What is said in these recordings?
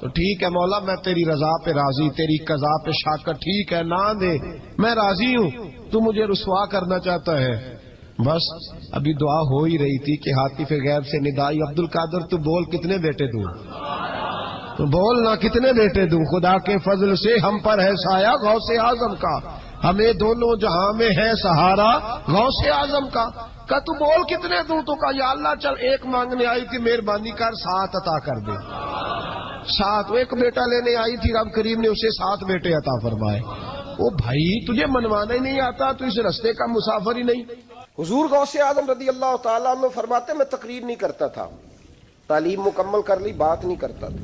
تو ٹھیک ہے مولا میں تیری رضا پہ راضی، تیری قضا پہ شاکر، ٹھیک ہے نہ دے میں راضی ہوں، تو مجھے رسوا کرنا چاہتا ہے۔ بس ابھی دعا ہو ہی رہی تھی کہ ہاتف غیب سے ندائی عبد القادر تو بول کتنے بیٹے دوں، تو بول نہ کتنے بیٹے دوں، خدا کے فضل سے ہم پر ہے سایہ غوث اعظم کا، ہمیں دونوں جہاں میں ہے سہارا غوث اعظم کا۔ کہ تو بول کتنے دوں، تو کہا یا اللہ چل ایک مانگنے آئی تھی مہربانی کر 7 عطا کر دے۔ 7 ایک بیٹا لینے آئی تھی، رب کریم نے اسے 7 بیٹے عطا فرمائے۔ او بھائی تجھے منوانا ہی نہیں آتا تو اس رستے کا مسافر ہی نہیں۔ حضور غوث اعظم رضی اللہ تعالیٰ عنہ فرماتے میں تقریر نہیں کرتا تھا، تعلیم مکمل کر لی بات نہیں کرتا تھا،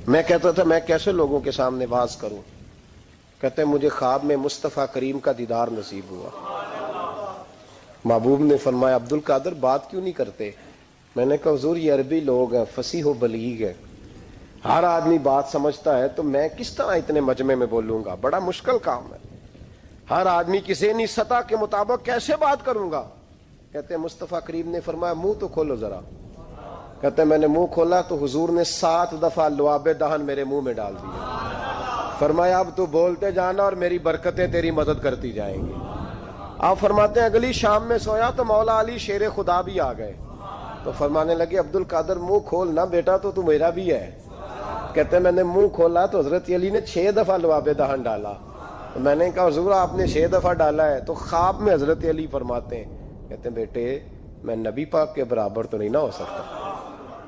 میں کہتا تھا میں کیسے لوگوں کے سامنے واز کروں، کہتے ہیں مجھے خواب میں مصطفیٰ کریم کا دیدار نصیب ہوا، محبوب نے فرمایا عبد القادر بات کیوں نہیں کرتے؟ میں نے کہا حضور یہ عربی لوگ ہیں، فصیح و بلیغ ہیں، ہر آدمی بات سمجھتا ہے، تو میں کس طرح اتنے مجمع میں بولوں گا، بڑا مشکل کام ہے، ہر آدمی کی ذہنی سطح کے مطابق کیسے بات کروں گا؟ کہتے ہیں مصطفیٰ کریم نے فرمایا منہ تو کھولو ذرا، کہتے ہیں میں نے منہ کھولا تو حضور نے 7 دفعہ لعاب دہن میرے منہ میں ڈال دیا، فرمایا اب تو بولتے جانا اور میری برکتیں تیری مدد کرتی جائیں گی۔ آپ فرماتے ہیں اگلی شام میں سویا تو مولا علی شیر خدا بھی آ گئے، تو فرمانے لگے عبد القادر منہ کھول نہ بیٹا تو میرا بھی ہے۔ کہتے ہیں میں نے منہ کھولا تو حضرت علی نے 6 دفعہ لعاب دہن ڈالا، تو میں نے کہا حضور آپ نے 6 دفعہ ڈالا ہے، تو خواب میں حضرت علی فرماتے ہیں، کہتے ہیں بیٹے میں نبی پاک کے برابر تو نہیں نہ ہو سکتا،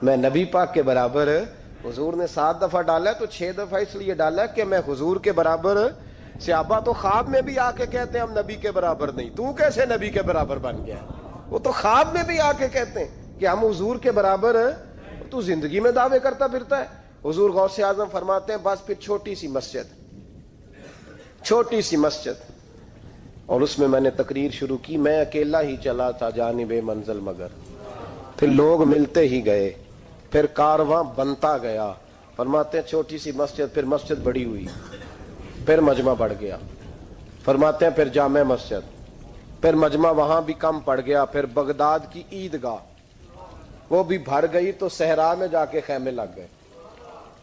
میں نبی پاک کے برابر، حضور نے 7 دفعہ ڈالا ہے تو 6 دفعہ اس لیے ڈالا کہ میں حضور کے برابر۔ صحابہ تو خواب میں بھی آ کے کہتے ہیں ہم نبی کے برابر نہیں، تو کیسے نبی کے برابر بن گیا؟ وہ تو خواب میں بھی آ کے کہتے ہیں کہ ہم حضور کے برابر ہیں، تو زندگی میں دعوے کرتا پھرتا ہے۔ حضور غوث اعظم فرماتے ہیں بس پھر چھوٹی سی مسجد اور اس میں نے تقریر شروع کی، میں اکیلا ہی چلا تھا جانب منزل مگر، پھر لوگ ملتے ہی گئے، پھر کارواں بنتا گیا۔ فرماتے ہیں چھوٹی سی مسجد، پھر مسجد بڑی ہوئی، پھر مجمع بڑھ گیا، فرماتے ہیں پھر جامع مسجد، پھر مجمع وہاں بھی کم پڑ گیا، پھر بغداد کی عیدگاہ وہ بھی بھر گئی تو صحرا میں جا کے خیمے لگ گئے۔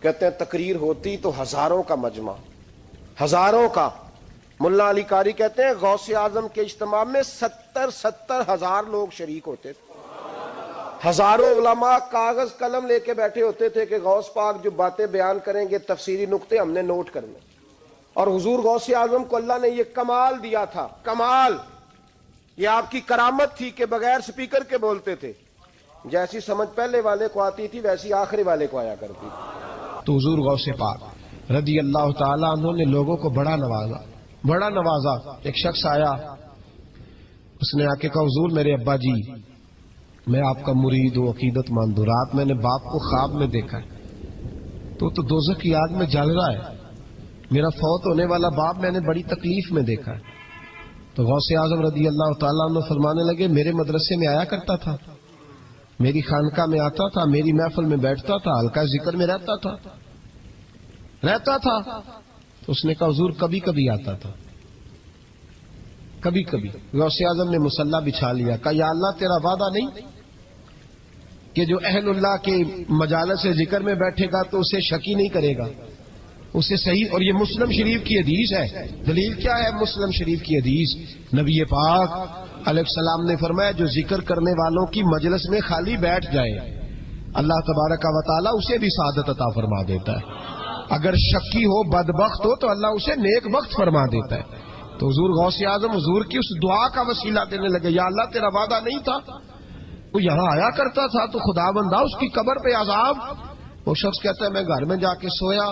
کہتے ہیں تقریر ہوتی تو ہزاروں کا مجمع، ہزاروں کا۔ ملا علی قاری کہتے ہیں غوث اعظم کے اجتماع میں 70 ہزار لوگ شریک ہوتے تھے، ہزاروں علماء کاغذ قلم لے کے بیٹھے ہوتے تھے کہ غوث پاک جو باتیں بیان کریں گے تفسیری نقطے ہم نے نوٹ کرنے، اور حضور غوث اعظم کو اللہ نے یہ کمال دیا تھا، کمال، یہ آپ کی کرامت تھی کہ بغیر سپیکر کے بولتے تھے، جیسی سمجھ پہلے والے کو آتی تھی ویسی آخری والے کو آیا کرتی تھی۔ تو حضور غوث پاک رضی اللہ تعالیٰ عنہ نے لوگوں کو بڑا نوازا۔ ایک شخص آیا، اس نے آ کے کہا حضور میرے ابا جی میں آپ کا مرید ہوں، عقیدت مند ہوں، رات میں نے باپ کو خواب میں دیکھا ہے تو دوزخ کی آگ میں جل رہا ہے، میرا فوت ہونے والا باپ میں نے بڑی تکلیف میں دیکھا ہے۔ تو غوث اعظم رضی اللہ تعالیٰ عنہ فرمانے لگے میرے مدرسے میں آیا کرتا تھا، میری خانقاہ میں آتا تھا، میری محفل میں بیٹھتا تھا، حلقہ ذکر میں رہتا تھا۔ تو اس نے کہا حضور کبھی کبھی آتا تھا، کبھی کبھی۔ غوث اعظم نے مصلی بچھا لیا، کہا یا اللہ تیرا وعدہ نہیں کہ جو اہل اللہ کے مجالس ذکر میں بیٹھے گا تو اسے شکی نہیں کرے گا، اسے صحیح۔ اور یہ مسلم شریف کی حدیث ہے، دلیل کیا ہے؟ مسلم شریف کی حدیث، نبی پاک علیہ السلام نے فرمایا جو ذکر کرنے والوں کی مجلس میں خالی بیٹھ جائے اللہ تبارک و تعالیٰ اسے بھی سعادت عطا فرما دیتا ہے، اگر شکی ہو بدبخت ہو تو اللہ اسے نیک بخت فرما دیتا ہے۔ تو حضور غوث اعظم حضور کی اس دعا کا وسیلہ دینے لگے، یا اللہ تیرا وعدہ نہیں تھا، وہ یہاں آیا کرتا تھا تو خدا بندہ اس کی قبر پہ عذاب۔ وہ شخص کہتا ہے میں گھر میں جا کے سویا،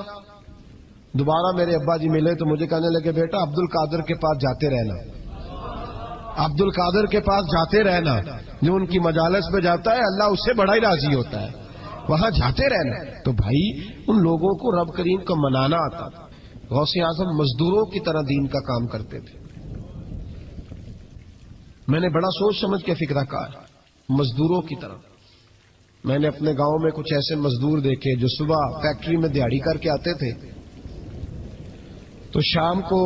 دوبارہ میرے ابا جی ملے تو مجھے کہنے لگے بیٹا عبد القادر کے پاس جاتے رہنا، عبد القادر کے پاس جاتے رہنا، جو ان کی مجالس میں جاتا ہے اللہ اس سے بڑا ہی راضی ہوتا ہے، وہاں جاتے رہنا۔ تو بھائی ان لوگوں کو رب کریم کو منانا آتا تھا۔ غوث اعظم مزدوروں کی طرح دین کا کام کرتے تھے، میں نے بڑا سوچ سمجھ کے فکرہ کہا، مزدوروں کی طرح۔ میں نے اپنے گاؤں میں کچھ ایسے مزدور دیکھے جو صبح فیکٹری میں دیہڑی کر کے آتے تھے تو شام کو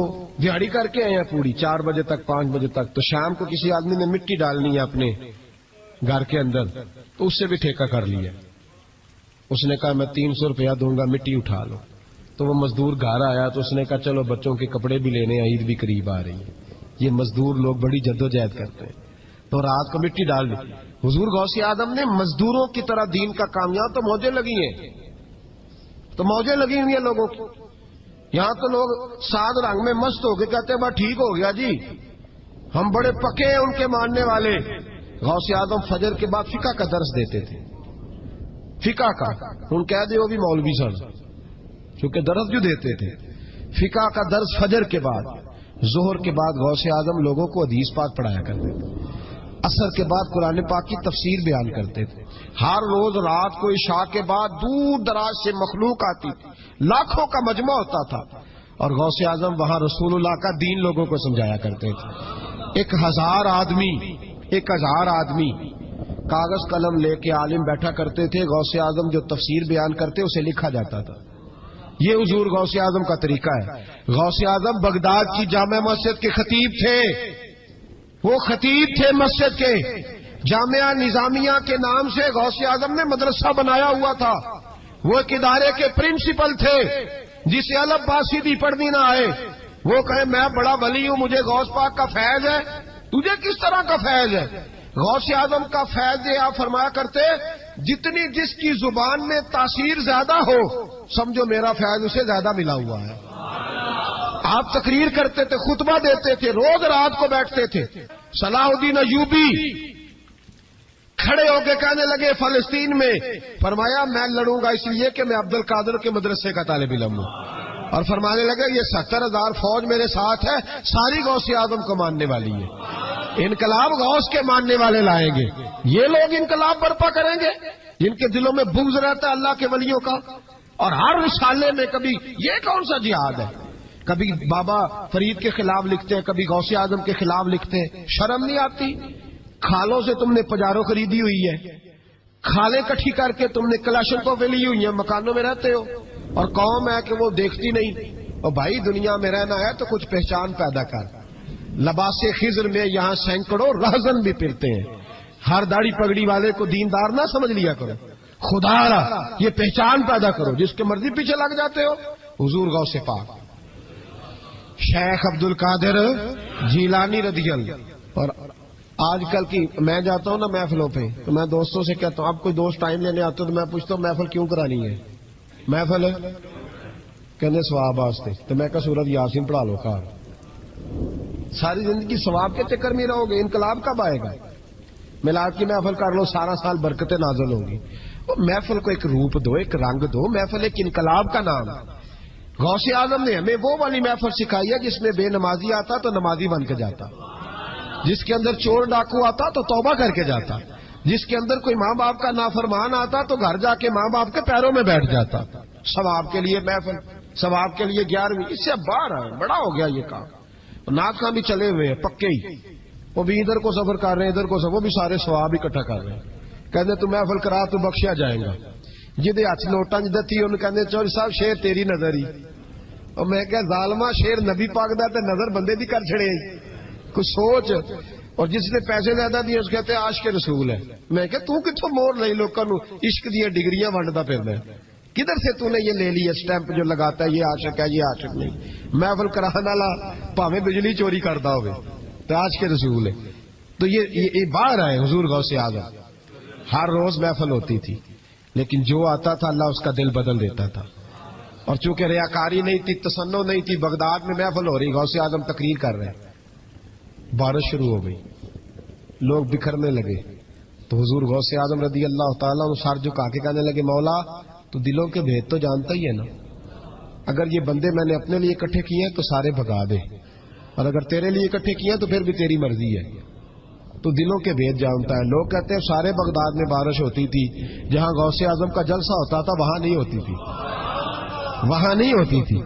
دیہڑی کر کے آئے ہیں پوری 4 بجے تک 5 بجے تک، تو شام کو کسی آدمی نے مٹی ڈالنی ہے اپنے گھر کے اندر تو اس سے بھی ٹھیکہ کر لیا، اس نے کہا میں 300 روپیہ دوں گا، مٹی اٹھا لو. تو وہ مزدور گھر آیا تو اس نے کہا چلو بچوں کے کپڑے بھی لینے، عید بھی قریب آ رہی ہے. یہ مزدور لوگ بڑی جدوجہد کرتے ہیں. تو رات کو مٹی ڈال دی. حضور غوث اعظم نے مزدوروں کی طرح دین کا کامیاب، تو موجیں لگی ہیں، تو موجیں لگی ہوئی ہیں لوگوں کی. یہاں تو لوگ ساد رنگ میں مست ہو کے کہتے ہیں بس ٹھیک ہو گیا جی، ہم بڑے پکے ہیں ان کے ماننے والے. غوث اعظم فجر کے بعد فقہ کا درس دیتے تھے. فقہ کا ان کہہ دے وہ بھی مولوی سن، چونکہ درس جو دیتے تھے. فقہ کا درس فجر کے بعد، ظہر کے بعد غوث اعظم لوگوں کو حدیث پاک پڑھایا کرتے تھے. عصر کے بعد قرآن پاک کی تفسیر بیان کرتے تھے. ہر روز رات کو عشاء کے بعد دور دراز سے مخلوق آتی تھی، لاکھوں کا مجمع ہوتا تھا، اور غوث اعظم وہاں رسول اللہ کا دین لوگوں کو سمجھایا کرتے تھے. 1000 آدمی کاغذ قلم لے کے عالم بیٹھا کرتے تھے. غوث اعظم جو تفسیر بیان کرتے اسے لکھا جاتا تھا. یہ حضور غوث اعظم کا طریقہ ہے. غوث اعظم بغداد کی جامع مسجد کے خطیب تھے. وہ خطیب تھے مسجد کے. جامعہ نظامیہ کے نام سے غوث اعظم نے مدرسہ بنایا ہوا تھا. وہ ایک ادارے کے پرنسپل تھے. جسے الف با سیدھی پڑھنی نہ آئے وہ کہے میں بڑا ولی ہوں، مجھے غوث پاک کا فیض ہے. تجھے کس طرح کا فیض ہے؟ غوث اعظم کا فیض یہ آپ فرمایا کرتے جتنی جس کی زبان میں تاثیر زیادہ ہو سمجھو میرا فیض اسے زیادہ ملا ہوا ہے. آپ تقریر کرتے تھے، خطبہ دیتے تھے، روز رات کو بیٹھتے تھے. صلاح الدین ایوبی کھڑے ہو کے کہنے لگے فلسطین میں، فرمایا میں لڑوں گا اس لیے کہ میں عبد القادر کے مدرسے کا طالب علم ہوں. اور فرمانے لگے یہ 70,000 فوج میرے ساتھ ہے، ساری غوث اعظم کو ماننے والی ہے. انقلاب غوث کے ماننے والے لائیں گے. یہ لوگ انقلاب برپا کریں گے جن کے دلوں میں بغض رہتا ہے اللہ کے ولیوں کا. اور ہر رسالے میں کبھی یہ کون سا جہاد ہے، کبھی بابا فرید کے خلاف لکھتے ہیں، کبھی غوث اعظم کے خلاف لکھتے ہیں. شرم نہیں آتی؟ کھالوں سے تم نے پجارو خریدی ہوئی ہے، کھالیں کٹھی کر کے تم نے کلاشنکوف لی ہوئی ہیں، مکانوں میں رہتے ہو، اور قوم ہے کہ وہ دیکھتی نہیں. اور بھائی دنیا میں رہنا ہے تو کچھ پہچان پیدا کر. لباس خضر میں یہاں سینکڑوں رہزن بھی پھرتے ہیں. ہر داڑھی پگڑی والے کو دیندار نہ سمجھ لیا کرو. خدا را یہ پہچان پیدا کرو. جس کے مرضی پیچھے لگ جاتے ہو. حضور غوث پاک شیخ عبد القادر جیلانی رضی اللہ. اور آج کل کی میں جاتا ہوں نا محفلوں پہ تو میں دوستوں سے کہتا ہوں اب کوئی دوست ٹائم لینے آتے ہو تو میں پوچھتا ہوں محفل کیوں کرانی ہے؟ محفل کہنے ثواب واسطے. تو میں کہا سورۃ یاسین پڑھا لو. کار ساری زندگی ثواب کے چکر میں رہو گے، انقلاب کب آئے گا؟ میلاد کی محفل کر لو، سارا سال برکتیں نازل ہوں گی. محفل کو ایک روپ دو، ایک رنگ دو. محفل ایک انقلاب کا نام ہے. غوث اعظم نے ہمیں وہ والی محفل سکھائی ہے جس میں بے نمازی آتا تو نمازی بن کے جاتا، جس کے اندر چور ڈاکو آتا تو توبہ کر کے جاتا، جس کے اندر کوئی ماں باپ کا نافرمان آتا تو گھر جا کے ماں باپ کے پیروں میں بیٹھ جاتا. ثواب کے لیے محفل، ثواب کے لیے 11ویں، اس سے باہر ہے. بڑا ہو گیا یہ کام. ناک بھی چلے ہوئے ہیں پکے ہی، وہ بھی ادھر کو سفر کر رہے ہیں ادھر کو سفر، وہ بھی سارے ثواب اکٹھا کر رہے ہیں. کہتے تو محفل کرا تو بخشیا جائے گا. جدے ہاتھ نوٹاں جدہ تھی انہوں کہتے چوری صاحب شیر تیری نظر ہی. اور میں کہ ظالمہ شیر نبی پاک دا تے نظر بندے دی کر چھڑے کچھ سوچ. اور جس نے پیسے زیادہ دیے اس کہتے عاشق رسول ہے. میں کہ تو کتوں مور لئی لوکاں نو عشق دی ڈگریاں ونڈدا پھردا ہے؟ کدھر سے تو نے یہ لے لی اسٹیمپ جو لگاتا ہے یہ عاشق ہے یہ عاشق نہیں؟ محفل کرانے والا پاویں بجلی چوری کرتا ہوئے تو عاشق رسول ہے. تو یہ باہر آئے حضور غوث اعظم. ہر روز محفل ہوتی تھی لیکن جو آتا تھا اللہ اس کا دل بدل دیتا تھا. اور چونکہ ریاکاری نہیں تھی، تسنع نہیں تھی، بغداد میں محفل ہو رہی، غوث اعظم تقریر کر رہے ہیں، بارش شروع ہو گئی، لوگ بکھرنے لگے. تو حضور غوث اعظم رضی اللہ تعالیٰ عنہ سر جھکا کے کہنے لگے مولا تو دلوں کے بھید تو جانتا ہی ہے نا. اگر یہ بندے میں نے اپنے لیے اکٹھے کیے ہیں تو سارے بھگا دے، اور اگر تیرے لیے اکٹھے کیے ہیں تو پھر بھی تیری مرضی ہے. تو دلوں کے بھید جانتا ہے. لوگ کہتے ہیں سارے بغداد میں بارش ہوتی تھی، جہاں غوث اعظم کا جلسہ ہوتا تھا وہاں نہیں ہوتی تھی، وہاں نہیں ہوتی تھی،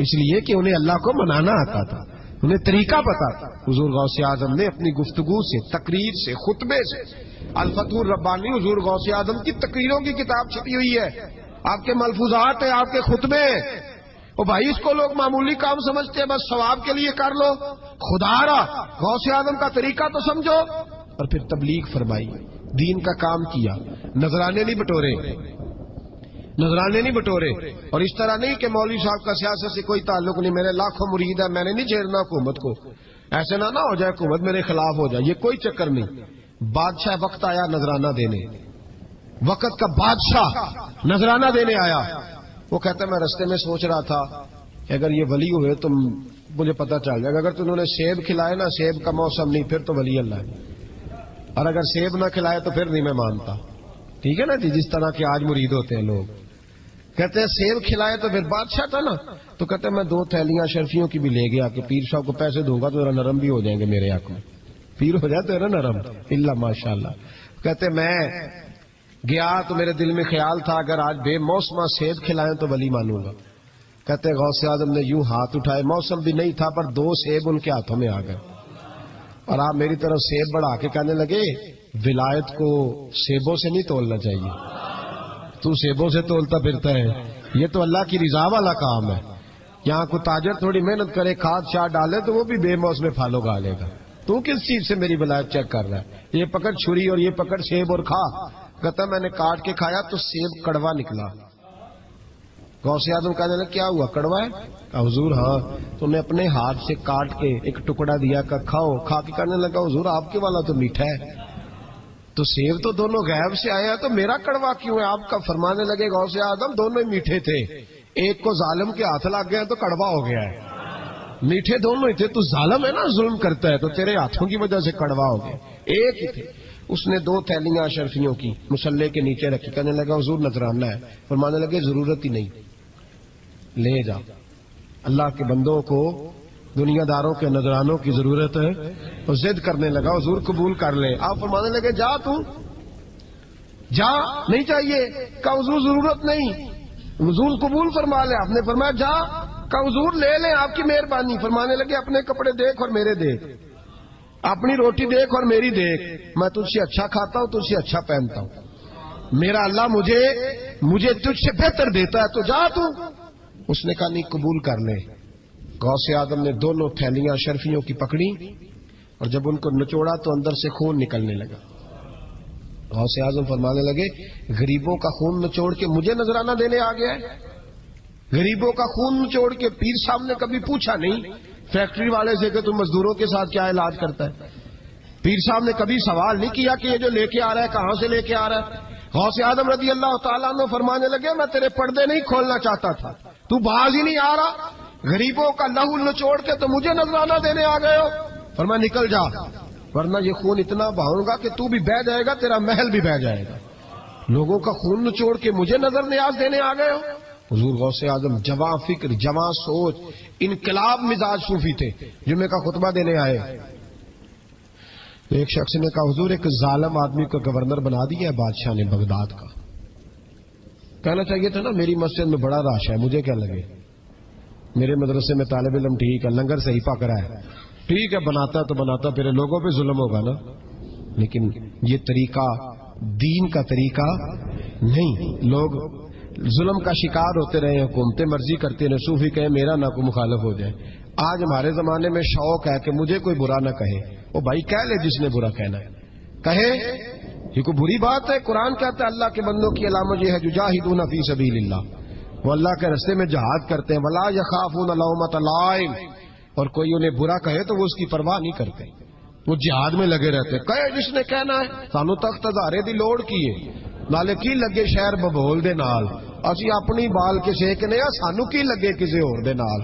اس لیے کہ انہیں اللہ کو منانا آتا تھا، انہیں طریقہ پتا تھا. حضور غوث اعظم نے اپنی گفتگو سے، تقریر سے، خطبے سے، الفتح الربانی حضور غوث اعظم کی تقریروں کی کتاب چھپی ہوئی ہے، آپ کے ملفوظات ہیں، آپ کے خطبے. اور بھائی اس کو لوگ معمولی کام سمجھتے ہیں، بس ثواب کے لیے کر لو. خدا را غوث اعظم کا طریقہ تو سمجھو. اور پھر تبلیغ فرمائی، دین کا کام کیا، نذرانے نہیں بٹورے. نذرانے نہیں بٹورے. اور اس طرح نہیں کہ مولوی صاحب کا سیاست سے کوئی تعلق نہیں, میرے لاکھوں مرید ہے, میں نے نہیں چھیڑنا حکومت کو, ایسے نہ ہو جائے حکومت میرے خلاف ہو جائے, یہ کوئی چکر نہیں. بادشاہ وقت آیا نذرانہ دینے, وقت کا بادشاہ نذرانہ دینے آیا. وہ کہتا ہے میں رستے میں سوچ رہا تھا کہ اگر یہ ولی ہوئے تو مجھے پتہ چل جائے گا, اگر تم نے سیب کھلائے نا, سیب کا موسم نہیں, پھر تو ولی اللہ ہے, اور اگر سیب نہ کھلائے تو پھر نہیں میں مانتا. ٹھیک ہے نا جی, جس طرح کے آج مرید ہوتے ہیں لوگ, کہتے ہیں سیب کھلائے تو پھر بادشاہ تھا نا. تو کہتے ہیں میں 2 تھیلیاں شرفیوں کی بھی لے گیا کہ پیر صاحب کو پیسے دوں گا تو ذرا نرم بھی ہو جائیں گے میرے حق میں, پیر ہو جائے تو ذرا نرم, اللہ ماشاء اللہ. کہتے میں گیا تو میرے دل میں خیال تھا اگر آج بے موسمہ سیب کھلائیں تو ولی مانوں گا. کہتے غوث اعظم نے یوں ہاتھ اٹھائے, موسم بھی نہیں تھا پر 2 سیب ان کے ہاتھوں میں آ گئے, اور آپ میری طرف سیب بڑھا کے کہنے لگے ولایت کو سیبوں سے نہیں تولنا چاہیے, تو سیبوں سے تولتا پھرتا ہے, یہ تو اللہ کی رضا والا کام ہے. یہاں کو تاجر تھوڑی محنت کرے, کھاد شاد ڈالے تو وہ بھی بے موسم میں پھل اگا لے گا. تو کس چیز سے میری ولایت چیک کر رہا ہے؟ یہ پکڑ چھری اور یہ پکڑ سیب اور کھا. کہتا میں نے کاٹ کے کھایا تو سیب کڑوا نکلا. غوث اعظم کہنے لگا کیا ہوا, کڑوا ہے؟ کہا حضور ہاں. تو نے اپنے ہاتھ سے کاٹ کے ایک ٹکڑا دیا, کہ کھاؤ. کھا کے کہنے لگا حضور آپ کے والا تو میٹھا ہے, تو سیب تو دونوں غیب سے آیا تو میرا کڑوا کیوں ہے؟ آپ کا فرمانے لگے غوث اعظم دونوں ہی میٹھے تھے, ایک کو ظالم کے ہاتھ لگ گیا تو کڑوا ہو گیا ہے, میٹھے دونوں ہی تھے. تو ظالم ہے نا, ظلم کرتا ہے, تو تیرے ہاتھوں کی وجہ سے کڑوا ہو گیا, ایک ہی تھے. اس نے 2 تھیلیاں اشرفیوں کی مصلے کے نیچے رکھی, کہنے لگا حضور نذرانہ ہے. فرمانے لگے ضرورت ہی نہیں, لے جا. اللہ کے بندوں کو دنیا داروں کے نذرانوں کی ضرورت ہے. اور ضد کرنے لگا حضور قبول کر لے. آپ فرمانے لگے جا تو جا, نہیں چاہیے. کہا حضور ضرورت نہیں, حضور قبول فرما لے. آپ نے فرمایا جا. کہا حضور لے لیں آپ کی مہربانی. فرمانے لگے اپنے کپڑے دیکھ اور میرے دیکھ, اپنی روٹی دیکھ اور میری دیکھ, میں تجھ سے اچھا کھاتا ہوں, تجھ سے اچھا پہنتا ہوں, میرا اللہ مجھے تجھ سے بہتر دیتا ہے, تو جا تو. اس نے کہا نہیں قبول کر لے. غوث اعظم نے دونوں تھیلیاں شرفیوں کی پکڑی, اور جب ان کو نچوڑا تو اندر سے خون نکلنے لگا. غوث اعظم فرمانے لگے غریبوں کا خون نچوڑ کے مجھے نذرانہ دینے آ گیا ہے. غریبوں کا خون نچوڑ کے پیر صاحب نے کبھی پوچھا نہیں فیکٹری والے سے کہ تم مزدوروں کے ساتھ کیا علاج کرتا ہے. پیر صاحب نے کبھی سوال نہیں کیا کہ یہ جو لے کے آ رہا ہے کہاں سے لے کے آ رہا ہے. غوث اعظم رضی اللہ تعالیٰ عنہ فرمانے لگے میں تیرے پردے نہیں کھولنا چاہتا تھا, تو باز ہی نہیں آ رہا, غریبوں کا لہو نچوڑ کے تو مجھے نذرانہ دینے آ گئے ہو. فرمایا نکل جا, ورنہ یہ خون اتنا بہاؤں گا کہ تو بھی بہہ جائے گا, تیرا محل بھی بہہ جائے گا. لوگوں کا خون نچوڑ کے مجھے نظر نیاز دینے آ گئے ہو. حضور غوث اعظم جواں فکر, جواں سوچ, انقلاب مزاج صوفی تھے. جمعے کا خطبہ دینے آئے, ایک شخص نے کہا حضور ایک ظالم آدمی کو گورنر بنا دیا ہے بادشاہ نے بغداد کا. کہنا چاہیے تھا نا میری مسجد میں بڑا رش ہے, مجھے کیا لگے, میرے مدرسے میں طالب علم ٹھیک ہے, لنگر صحیح پک رہا ہے, ٹھیک ہے بناتا تو بناتا, پھر لوگوں پہ ظلم ہوگا نا. لیکن یہ طریقہ دین کا طریقہ نہیں. لوگ ظلم کا شکار ہوتے رہے, حکومتیں مرضی کرتے رہے, صوفی کہے میرا نہ کوئی مخالف ہو جائے. آج ہمارے زمانے میں شوق ہے کہ مجھے کوئی برا نہ کہے. وہ بھائی کہہ لے جس نے برا کہنا ہے کہے, یہ کوئی بری بات ہے. قرآن کہتا ہے اللہ کے بندوں کی علامت یہ ہے جاہدون فی سبیل اللہ, وہ اللہ کے راستے میں جہاد کرتے ہیں. ولا یخافون لومۃ لائم, اور کوئی انہیں برا کہے تو وہ اس کی پرواہ نہیں کرتے, وہ جہاد میں لگے رہتے. کہے جس نے کہنا ہے سانو تخت ہزارے دی لوڑ کی ہے, نالے کی لگے شہر ببول دے نال, اسی اپنی بال کے سیکنے سانو کی لگے کسی اور دے نال.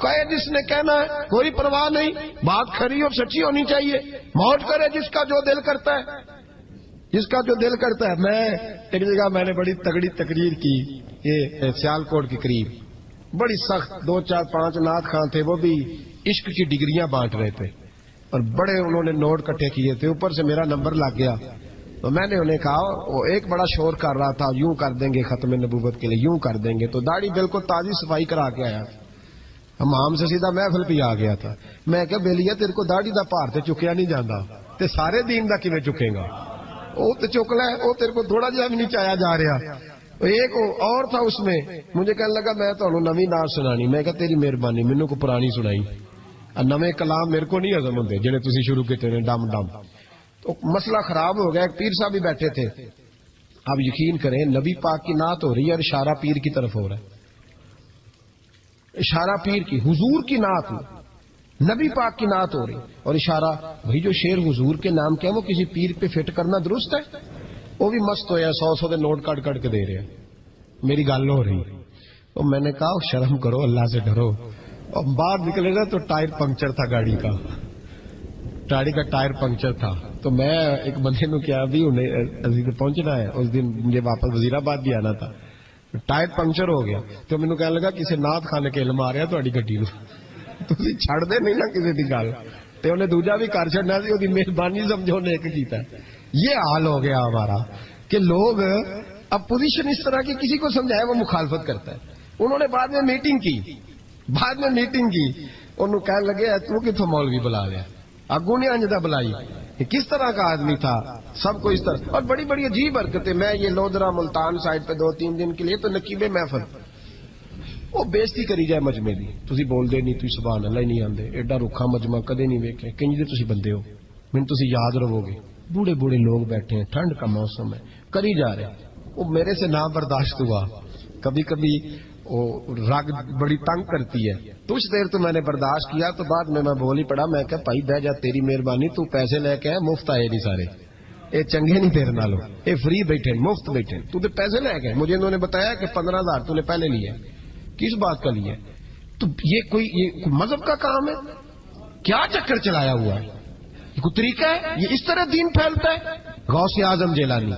کہے جس نے کہنا ہے کوئی پرواہ نہیں, بات کھری اور سچی ہونی چاہیے. موت کرے جس کا جو دل کرتا ہے, جس کا جو دل کرتا ہے. میں ایک جگہ میں نے بڑی تگڑی تقریر کی, یہ سیالکوٹ کے قریب, بڑی سخت 2 4 5 نعت خان تھے, وہ بھی عشق کی ڈگریاں بانٹ رہے تھے اور بڑے انہوں نے نوٹ کٹھے کیے تھے. اوپر سے میرا نمبر لگ گیا تو میں نے انہیں کہا, وہ ایک بڑا شور کر رہا تھا یوں کر دیں گے ختم نبوت کے لیے, یوں کر دیں گے. تو داڑھی بالکل تازی صفائی کرا کے آیا, ہم سے سیدھا محفل پہ آ گیا تھا. میں کہ بیلیا تیرے کو داڑھی دا پار تے چکیا نہیں جانا, تے سارے دین دا کیویں چکے گا, وہ تے چک لے, وہ تیرے کو تھوڑا جہا بھی نہیں چایا جا رہا. ایک اور تھا اس میں, مجھے کہنے لگا میں تو نویں نعت سنانی. میں کہا تیری مہربانی, مینوں کو پرانی سنائی, نویں کلام میرے کو نہیں ہضم ہوندے جڑے تسی شروع کیتے نے ڈم ڈم. تو مسئلہ خراب ہو گیا. ایک پیر صاحب بھی بیٹھے تھے, آپ یقین کریں نبی پاک کی نعت ہو رہی ہے اور اشارہ پیر کی طرف ہو رہا ہے. اشارہ پیر کی، حضور کی نعت ہو، نبی پاک کی نعت ہو رہی اور اشارہ. بھائی جو شعر حضور کے نام کیا وہ کسی پیر پہ فٹ کرنا درست ہے؟ وہ بھی مست ہویا 100 کے نوٹ کٹ کٹ کے دے رہے ہیں. میری گل ہو رہی تو میں نے کہا شرم کرو، اللہ سے ڈرو. اور باہر نکلے نا تو ٹائر پنکچر تھا گاڑی کا ٹائر پنکچر تھا. تو میں ایک بندے نو کیا بھی انہیں پہنچنا ہے، اس دن مجھے واپس وزیر آباد بھی آنا تھا، ٹائر پنکچر ہو گیا. تو مینوں کہنے لگا کسی نعت خانے کے علم آ رہا تہاڈی گڈی نو، تسی چھڑ دے نہیں نا کسی دی گل. تے انہیں دوجا بھی کر چھڑنا سی، اودی مہربانی سمجھو نے ایک کیتا. یہ حال ہو گیا ہمارا کہ لوگ اپوزیشن اس طرح کی کسی کو سمجھائے وہ مخالفت کرتا ہے. انہوں نے بعد میں میٹنگ کی انہوں کہنے لگے تو کتوں مولوی بلا لیا، اگوں نے انجدہ بلائی، یہ کس طرح کا آدمی تھا. سب کو اس طرح، اور بڑی بڑی عجیب حرکتیں. میں یہ لودرا ملتان سائڈ پہ 2-3 دن کے لیے تو نقیب محفل وہ بےزتی کری جائے مجمے دی، تسی بول دے نہیں، تسی سبحان اللہ ہی نہیں آندے، ایڈا رکھا مجمع کدے نہیں ویکھے، کنج دے تسی بندے ہو، من تسی یاد رہو گے. بوڑھے بوڑھے لوگ بیٹھے ہیں، ٹھنڈ کا موسم ہے، کری جا رہے. وہ میرے سے نہ برداشت ہوا. کبھی کبھی وہ رگ بڑی تنگ کرتی ہے، کچھ دیر تو میں نے برداشت کیا، تو بعد میں بول ہی پڑا. میں کہ بھائی بہ جا، تیری مہربانی، تو پیسے لے کے مفت آئے نہیں سارے، اے چنگے نہیں تیرے نالوں، اے فری بیٹھے مفت بیٹھے، تو تے پیسے لے گئے. مجھے انہوں نے بتایا کہ 15,000 تو نے پہلے لیے. کس بات کا لیے؟ تو یہ کوئی مذہب کا کام ہے؟ کیا چکر چلایا ہوا ہے؟ یہ کوئی طریقہ ہے؟ یہ اس طرح دین پھیلتا ہے؟ غوث اعظم جیلانی،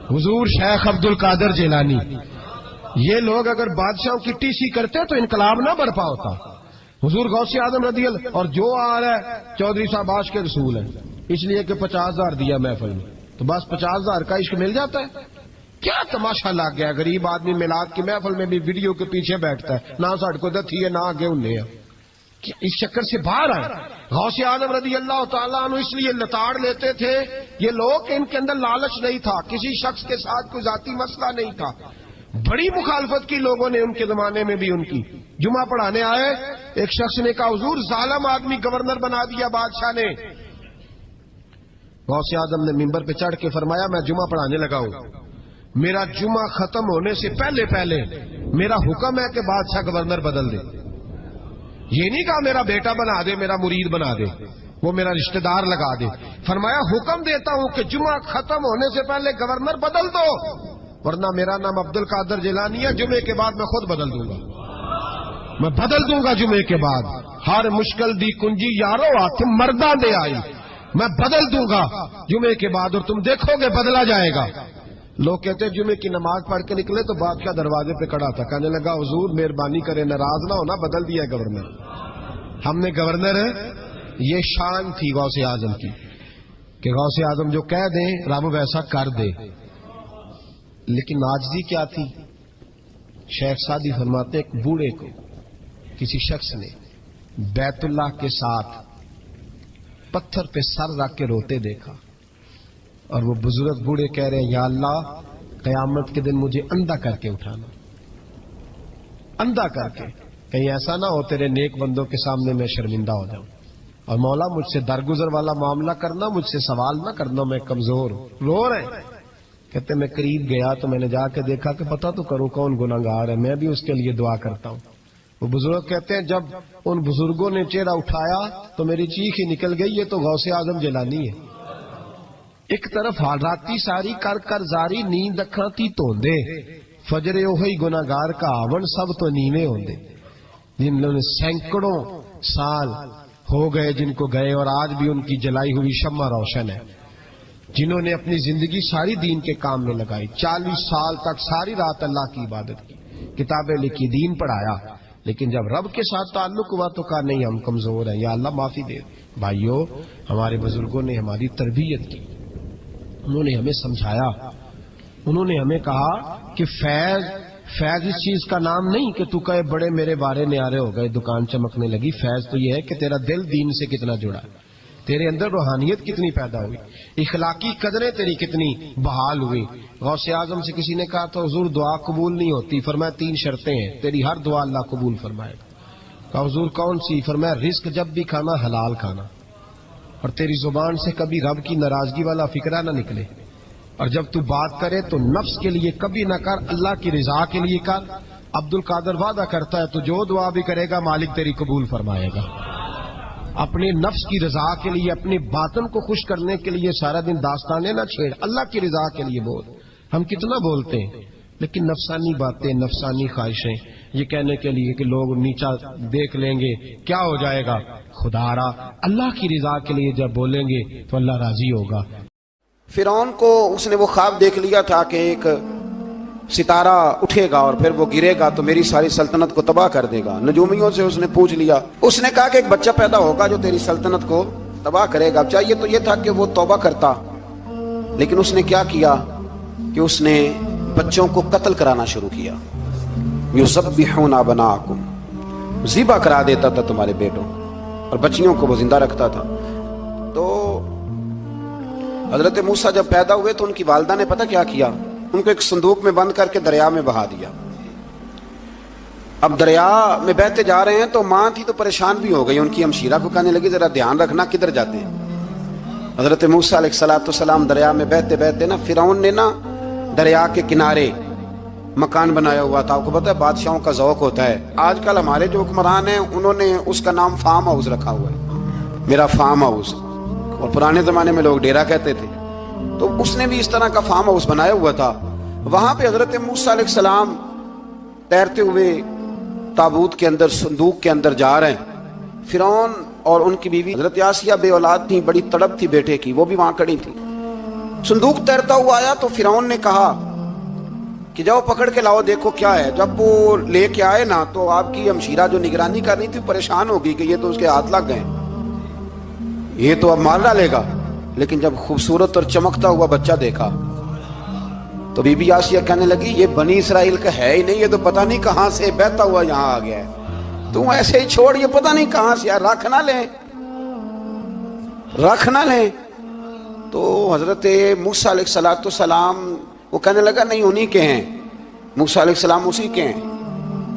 حضور شیخ عبد القادر جیلانی، یہ لوگ اگر بادشاہوں کی ٹی سی کرتے تو انقلاب نہ برپا ہوتا. حضور غوث اعظم رضی اللہ، اور جو آ رہا ہے چودھری صاحب عاشق کے رسول ہیں، اس لیے کہ 50,000 دیا محفل میں تو بس 50,000 کا عشق مل جاتا ہے. کیا تماشا لگ گیا؟ غریب آدمی میلاد کی محفل میں بھی ویڈیو کے پیچھے بیٹھتا ہے، نہ ساڑھ کو دتھی ہے نہ آگے انہیں ہے. اس چکر سے باہر آئے. غوث اعظم رضی اللہ تعالیٰ عنہ اس لیے لتاڑ لیتے تھے یہ لوگ کہ ان کے اندر لالچ نہیں تھا، کسی شخص کے ساتھ کوئی ذاتی مسئلہ نہیں تھا. بڑی مخالفت کی لوگوں نے ان کے زمانے میں بھی ان کی. جمعہ پڑھانے آئے، ایک شخص نے کہا حضور ظالم آدمی گورنر بنا دیا بادشاہ نے. غوث اعظم نے ممبر پہ چڑھ کے فرمایا میں جمعہ پڑھانے لگا ہوں، میرا جمعہ ختم ہونے سے پہلے میرا حکم ہے کہ بادشاہ گورنر بدل دے. یہ نہیں کہا میرا بیٹا بنا دے، میرا مرید بنا دے، وہ میرا رشتہ دار لگا دے. فرمایا حکم دیتا ہوں کہ جمعہ ختم ہونے سے پہلے گورنر بدل دو، ورنہ میرا نام عبد القادر جیلانی ہے، جمعے کے بعد میں خود بدل دوں گا. میں بدل دوں گا جمعے کے بعد. ہر مشکل دی کنجی یارو ہاتھ مرداں دے آئی، میں بدل دوں گا جمعے کے بعد، اور تم دیکھو گے بدلا جائے گا. لوگ کہتے ہیں جمعے کی نماز پڑھ کے نکلے تو بادشاہ دروازے پہ کھڑا تھا، کہنے لگا حضور مہربانی کرے ناراض نہ ہونا، بدل دیا گورنر. ہم نے گورنر، یہ شان تھی غوث اعظم کی کہ غوث اعظم جو کہہ دیں رب ویسا کر دے. لیکن عاجزی کیا تھی؟ شیخ سعدی فرماتے ایک بوڑھے کو کسی شخص نے بیت اللہ کے ساتھ پتھر پہ سر رکھ کے روتے دیکھا، اور وہ بزرگ بوڑھے کہہ رہے ہیں یا اللہ قیامت کے دن مجھے اندھا کر کے اٹھانا، اندھا کر کے، کہیں ایسا نہ ہو تیرے نیک بندوں کے سامنے میں شرمندہ ہو جاؤں، اور مولا مجھ سے درگزر والا معاملہ کرنا، مجھ سے سوال نہ کرنا، میں کمزور ہوں. رو رہے ہیں. کہتے میں قریب گیا تو میں نے جا کے دیکھا کہ پتہ تو کروں کون گناہگار ہے، میں بھی اس کے لیے دعا کرتا ہوں. وہ بزرگ کہتے ہیں جب ان بزرگوں نے چہرہ اٹھایا تو میری چیخ ہی نکل گئی، یہ تو غوث اعظم جیلانی ہے. ایک طرف حالاتی ساری کر کر زاری نیند اکھاں تی توندے، فجر اوہی گناہگار کا آون سب تو نیویں ہوندے. جن لوگوں نے سینکڑوں سال ہو گئے جن کو گئے، اور آج بھی ان کی جلائی ہوئی شمع روشن ہے. جنہوں نے اپنی زندگی ساری دین کے کام میں لگائی، 40 سال تک ساری رات اللہ کی عبادت کی، کتابیں لکھی، دین پڑھایا، لیکن جب رب کے ساتھ تعلق ہوا تو کہا نہیں ہم کمزور ہیں، یا اللہ معافی دے. بھائیو ہمارے بزرگوں نے ہماری تربیت کی، انہوں نے ہمیں سمجھایا، انہوں نے ہمیں کہا کہ فیض اس چیز کا نام نہیں کہ تو کہے بڑے میرے بارے نیارے ہو گئے دکان چمکنے لگی. فیض تو یہ ہے کہ تیرا دل دین سے کتنا جڑا ہے، تیرے اندر روحانیت کتنی پیدا ہوئی، اخلاقی قدریں تیری کتنی بحال ہوئی. غوث اعظم سے کسی نے کہا تو حضور دعا قبول نہیں ہوتی، فرمایا 3 شرطیں ہیں، تیری ہر دعا اللہ قبول فرمائے گا. کہا حضور کون سی؟ فرمایا رزق جب بھی کھانا حلال کھانا، اور تیری زبان سے کبھی رب کی ناراضگی والا فکرہ نہ نکلے، اور جب تو بات کرے تو نفس کے لیے کبھی نہ کر، اللہ کی رضا کے لیے کر۔ عبد القادر وعدہ کرتا ہے تو جو دعا بھی کرے گا مالک تیری قبول فرمائے گا۔ اپنے نفس کی رضا کے لیے، اپنے باطن کو خوش کرنے کے لیے سارا دن داستانیں نہ چھیڑ، اللہ کی رضا کے لیے بول۔ ہم کتنا بولتے ہیں لیکن نفسانی باتیں، نفسانی خواہشیں، یہ کہنے کے لیے کہ لوگ نیچا دیکھ لیں گے کیا ہو جائے گا، خدا را اللہ کی رضا کے لیے جب بولیں گے تو اللہ راضی ہوگا۔ فرعون کو اس نے وہ خواب دیکھ لیا تھا کہ ایک ستارہ اٹھے گا اور پھر وہ گرے گا تو میری ساری سلطنت کو تباہ کر دے گا۔ نجومیوں سے اس نے پوچھ لیا، اس نے کہا کہ ایک بچہ پیدا ہوگا جو تیری سلطنت کو تباہ کرے گا۔ چاہیے تو یہ تھا کہ وہ توبہ کرتا، لیکن اس نے کیا کیا کہ اس نے بچوں کو قتل کرانا شروع کیا۔ یذبحون ابناءکم، ذبح کرا دیتا تھا تمہارے بیٹوں، اور بچیوں کو وہ زندہ رکھتا تھا۔ تو حضرت موسیٰ جب پیدا ہوئے تو ان کی والدہ نے پتہ کیا کیا، ان کو ایک صندوق میں بند کر کے دریا میں بہا دیا۔ اب دریا میں بہتے جا رہے ہیں تو ماں تھی تو پریشان بھی ہو گئی، ان کی ہمشیرہ کو کہنے لگی ذرا دھیان رکھنا کدھر جاتے ہیں۔ حضرت موسیٰ علیہ السلام دریا میں بہتے بہتے نا، فرعون نے نا دریا کے کنارے مکان بنایا ہوا تھا۔ آپ کو پتہ ہے بادشاہوں کا ذوق ہوتا ہے، آج کل ہمارے جو حکمران ہیں انہوں نے اس کا نام فارم ہاؤس رکھا ہوا ہے، میرا فارم ہاؤس، اور پرانے زمانے میں لوگ ڈیرا کہتے تھے۔ تو اس نے بھی اس طرح کا فارم ہاؤس بنایا ہوا تھا۔ وہاں پہ حضرت موسیٰ علیہ السلام تیرتے ہوئے تابوت کے اندر، صندوق کے اندر جا رہے ہیں۔ فرعون اور ان کی بیوی حضرت آسیہ بے اولاد تھی، بڑی تڑپ تھی بیٹے کی، وہ بھی وہاں کھڑی تھی۔ صندوق تیرتا ہوا آیا تو فرعون نے کہا کہ جاؤ پکڑ کے لاؤ دیکھو کیا ہے۔ جب وہ لے کے آئے نا تو آپ کی ہمشیرہ جو نگرانی کر رہی تھی پریشان ہو گئی کہ یہ تو اس کے ہاتھ لگ گئے، یہ تو اب مار ڈالے گا۔ لیکن جب خوبصورت اور چمکتا ہوا بچہ دیکھا تو بی بی آسیہ کہنے لگی یہ بنی اسرائیل کا ہے ہی نہیں، یہ تو پتہ نہیں کہاں سے بہتا ہوا یہاں آ گیا ہے، تم ایسے ہی چھوڑ، یہ پتہ نہیں کہاں سے، رکھ نہ لیں، رکھ نہ لیں۔ تو حضرت موسیٰ علیہ السلام وہ کہنے لگا نہیں انہی کے ہیں، موسیٰ علیہ السلام اسی کے ہیں۔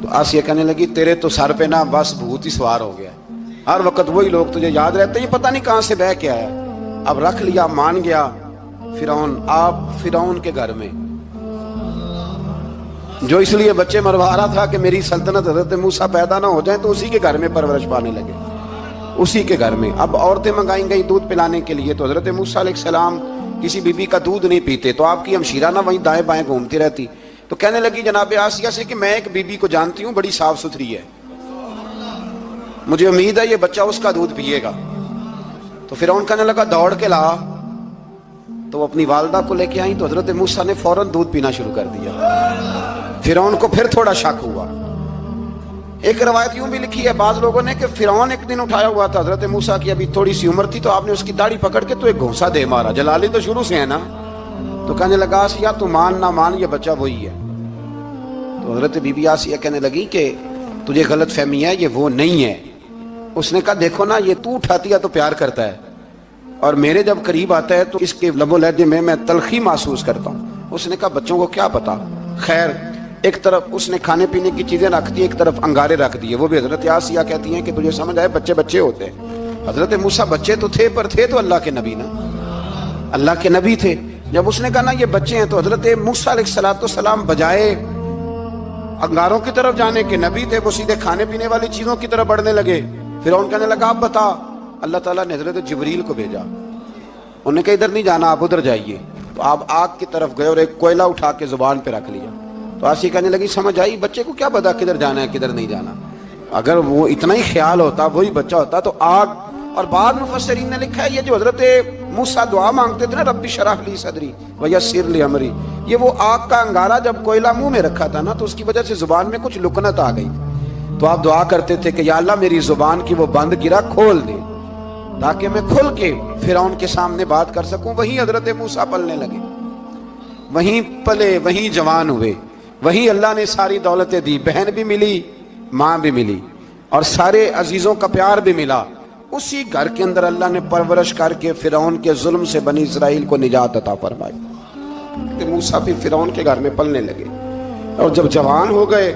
تو آسیہ کہنے لگی تیرے تو سر پہ نا بس بھوت ہی سوار ہو گیا، ہر وقت وہی لوگ تجھے یاد رہتے ہیں، یہ پتہ نہیں کہاں سے بہ کے آیا۔ اب رکھ لیا، مان گیا فرعون۔ آپ فرعون کے گھر میں جو اس لیے بچے مروا رہا تھا کہ میری سلطنت حضرت موسیٰ پیدا نہ ہو جائیں، تو اسی کے گھر میں پرورش پانے لگے، اسی کے گھر میں۔ اب عورتیں منگائیں گئی دودھ پلانے کے لیے، تو حضرت موسیٰ علیہ السلام کسی بی بی کا دودھ نہیں پیتے، تو آپ کی ہمشیرہ نہ وہیں دائیں بائیں گھومتی رہتی۔ تو کہنے لگی جناب آسیہ سے کہ میں ایک بی بی کو جانتی ہوں، بڑی صاف ستھری ہے، مجھے امید ہے یہ بچہ اس کا دودھ پیے گا۔ تو فرعون کہنے لگا دوڑ کے لا، تو وہ اپنی والدہ کو لے کے آئیں تو حضرت موسیٰ نے فوراً دودھ پینا شروع کر دیا۔ فرعون کو پھر تھوڑا شک ہوا۔ ایک روایت یوں بھی لکھی ہے بعض لوگوں نے کہ فرعون ایک دن اٹھایا ہوا تھا، حضرت موسیٰ کی ابھی تھوڑی سی عمر تھی، تو آپ نے اس کی داڑھی پکڑ کے تو ایک گھونسا دے مارا، جلالی تو شروع سے ہے نا۔ تو کہنے لگا آسیہ تو مان نہ مان یہ بچہ وہی ہے۔ تو حضرت بی بی آسیہ کہنے لگی کہ تجھے غلط فہمی ہے، یہ وہ نہیں ہے۔ اس نے کہا دیکھو نا، یہ تو اٹھاتی ہے تو پیار کرتا ہے، اور میرے جب قریب آتا ہے تو اس کے لب و لہجے میں تلخی محسوس کرتا ہوں۔ اس نے کہا بچوں کو کیا پتا۔ خیر، ایک طرف اس نے کھانے پینے کی چیزیں رکھ دی، ایک طرف انگارے رکھ دیے۔ وہ بھی حضرت آسیہ کہتی ہیں کہ تجھے سمجھ آئے بچے بچے ہوتے ہیں، حضرت موسیٰ بچے تو تھے پر تھے تو اللہ کے نبی نا، اللہ کے نبی تھے۔ جب اس نے کہا نا یہ بچے ہیں، تو حضرت موسیٰ علیہ السلام بجائے انگاروں کی طرف جانے کے، نبی تھے، وہ سیدھے کھانے پینے والی چیزوں کی طرف بڑھنے لگے۔ فرعون کہنے لگا آپ بتا۔ اللہ تعالیٰ نے حضرت جبریل کو بھیجا، انہوں نے کہا ادھر نہیں جانا، آپ ادھر جائیے۔ تو آپ آگ کی طرف گئے اور ایک کوئلہ اٹھا کے زبان پہ رکھ لیا۔ تو آسیہ کہنے لگی سمجھ آئی، بچے کو کیا پتا کدھر جانا ہے کدھر نہیں جانا، اگر وہ اتنا ہی خیال ہوتا وہی بچہ ہوتا تو آگ۔ اور بعض مفسرین نے لکھا ہے یہ جو حضرت موسیٰ دعا مانگتے تھے نا رب اشرح لی صدری ویسر لی امری، یہ وہ آگ کا انگارہ جب کوئلہ منہ میں رکھا تھا نا تو اس کی وجہ سے زبان میں کچھ لکنت آ گئی، تو آپ دعا کرتے تھے کہ یا اللہ میری زبان کی وہ بند گرا کھول دے تاکہ میں کھل کے فرعون کے سامنے بات کر سکوں۔ وہیں حضرت موسیٰ پلنے لگے، وہیں پلے، وہیں جوان ہوئے، وہیں اللہ نے ساری دولتیں دی، بہن بھی ملی، ماں بھی ملی، اور سارے عزیزوں کا پیار بھی ملا۔ اسی گھر کے اندر اللہ نے پرورش کر کے فرعون کے ظلم سے بنی اسرائیل کو نجات عطا فرمائی۔ موسیٰ بھی فرعون کے گھر میں پلنے لگے، اور جب جوان ہو گئے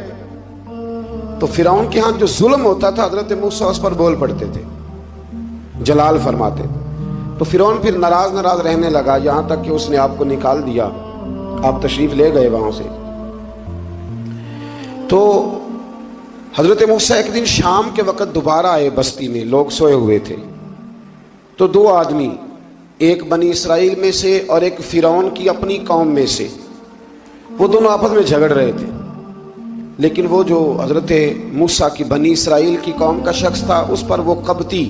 تو فرعون کے ہاں جو ظلم ہوتا تھا حضرت موسیٰ اس پر بول پڑتے تھے، جلال فرماتے۔ تو فرعون پھر ناراض رہنے لگا، یہاں تک کہ اس نے آپ کو نکال دیا، آپ تشریف لے گئے وہاں سے۔ تو حضرت موسیٰ ایک دن شام کے وقت دوبارہ آئے بستی میں، لوگ سوئے ہوئے تھے، تو دو آدمی، ایک بنی اسرائیل میں سے اور ایک فرعون کی اپنی قوم میں سے، وہ دونوں آپس میں جھگڑ رہے تھے۔ لیکن وہ جو حضرت موسیٰ کی بنی اسرائیل کی قوم کا شخص تھا، اس پر وہ قبطی،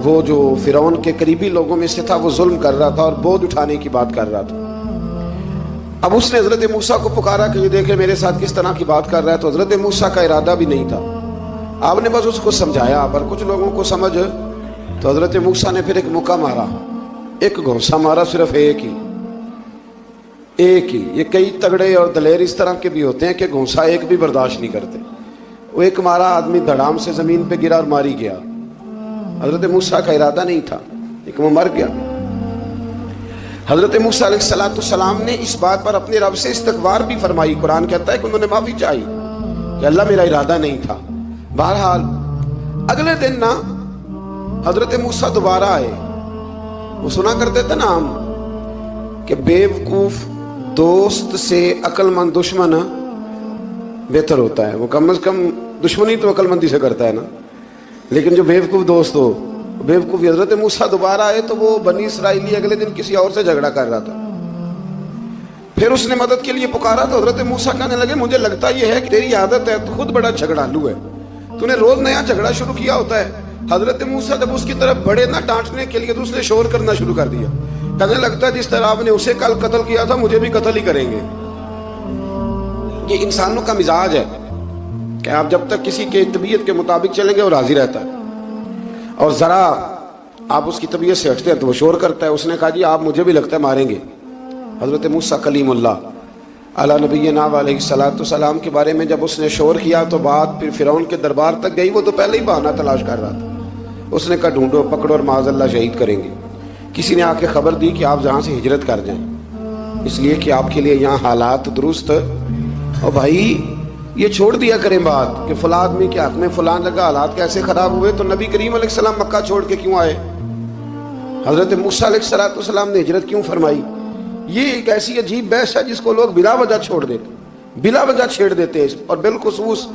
وہ جو فرعون کے قریبی لوگوں میں سے تھا، وہ ظلم کر رہا تھا اور بودھ اٹھانے کی بات کر رہا تھا۔ اب اس نے حضرت موسیٰ کو پکارا کہ یہ دیکھے میرے ساتھ کس طرح کی بات کر رہا ہے، تو حضرت موسیٰ کا ارادہ بھی نہیں تھا، آپ نے بس اس کو سمجھایا، پر کچھ لوگوں کو سمجھ، تو حضرت موسیٰ نے پھر ایک مکہ مارا، ایک گھونسا مارا، صرف ایک ہی۔ یہ کئی تگڑے اور دلیر اس طرح کے بھی ہوتے ہیں کہ گھونسا ایک بھی برداشت نہیں کرتے، وہ ایک مارا، آدمی دھڑام سے زمین پہ گرا اور ماری گیا۔ حضرت موسیٰ کا ارادہ نہیں تھا لیکن وہ مر گیا۔ حضرت موسیٰ علیہ السلام نے اس بات پر اپنے رب سے استغفار بھی فرمائی، قرآن کہتا ہے کہ انہوں نے معافی چاہی کہ اللہ میرا ارادہ نہیں تھا۔ بہرحال اگلے دن نا حضرت موسیٰ دوبارہ آئے، وہ سنا کرتے تھے نا ہم کہ بیوقوف دوست سے عقل مند دشمن بہتر ہوتا ہے، وہ کم از کم دشمنی تو عقل مندی سے کرتا ہے نا، لیکن جو بیوقوف دوست ہو بیوقوفی۔ حضرت موسیٰ دوبارہ آئے تو وہ بنی اسرائیلی اگلے دن کسی اور سے جھگڑا کر رہا تھا، پھر اس نے مدد کے لیے پکارا تو حضرت موسیٰ کہنے لگے مجھے لگتا یہ ہے کہ تیری عادت ہے، تو خود بڑا جھگڑالو ہے، تو نے روز نیا جھگڑا شروع کیا ہوتا ہے۔ حضرت موسیٰ جب اس کی طرف بڑھے نہ ڈانٹنے کے لیے تو اس نے شور کرنا شروع کر دیا، کہنے لگتا ہے جس طرح آپ نے اسے کل قتل کیا تھا مجھے بھی قتل ہی کریں گے۔ یہ انسانوں کا مزاج ہے کہ آپ جب تک کسی کے طبیعت کے مطابق چلیں گے وہ راضی رہتا ہے، اور ذرا آپ اس کی طبیعت سے ہٹتے ہیں تو وہ شور کرتا ہے۔ اس نے کہا جی آپ مجھے بھی لگتا ہے ماریں گے۔ حضرت موسیٰ کلیم اللہ علی نبینا علیہ السلام کے بارے میں جب اس نے شور کیا تو بات پھر فرعون کے دربار تک گئی، وہ تو پہلے ہی بہانہ تلاش کر رہا تھا۔ اس نے کہا ڈھونڈو، پکڑو اور معاذ اللہ شہید کریں گے۔ کسی نے آ کے خبر دی کہ آپ جہاں سے ہجرت کر جائیں، اس لیے کہ آپ کے لیے یہاں حالات درست، اور بھائی یہ چھوڑ دیا کریں بات کہ فلاں آدمی کے حق میں فلاں جگہ حالات کیسے خراب ہوئے، تو نبی کریم علیہ السلام مکہ چھوڑ کے کیوں آئے؟ حضرت موسیٰ علیہ السلام نے ہجرت کیوں فرمائی؟ یہ ایک ایسی عجیب بحث ہے جس کو لوگ بلا وجہ چھوڑ دیتے، بلا وجہ چھیڑ دیتے ہیں۔ اور بالخصوص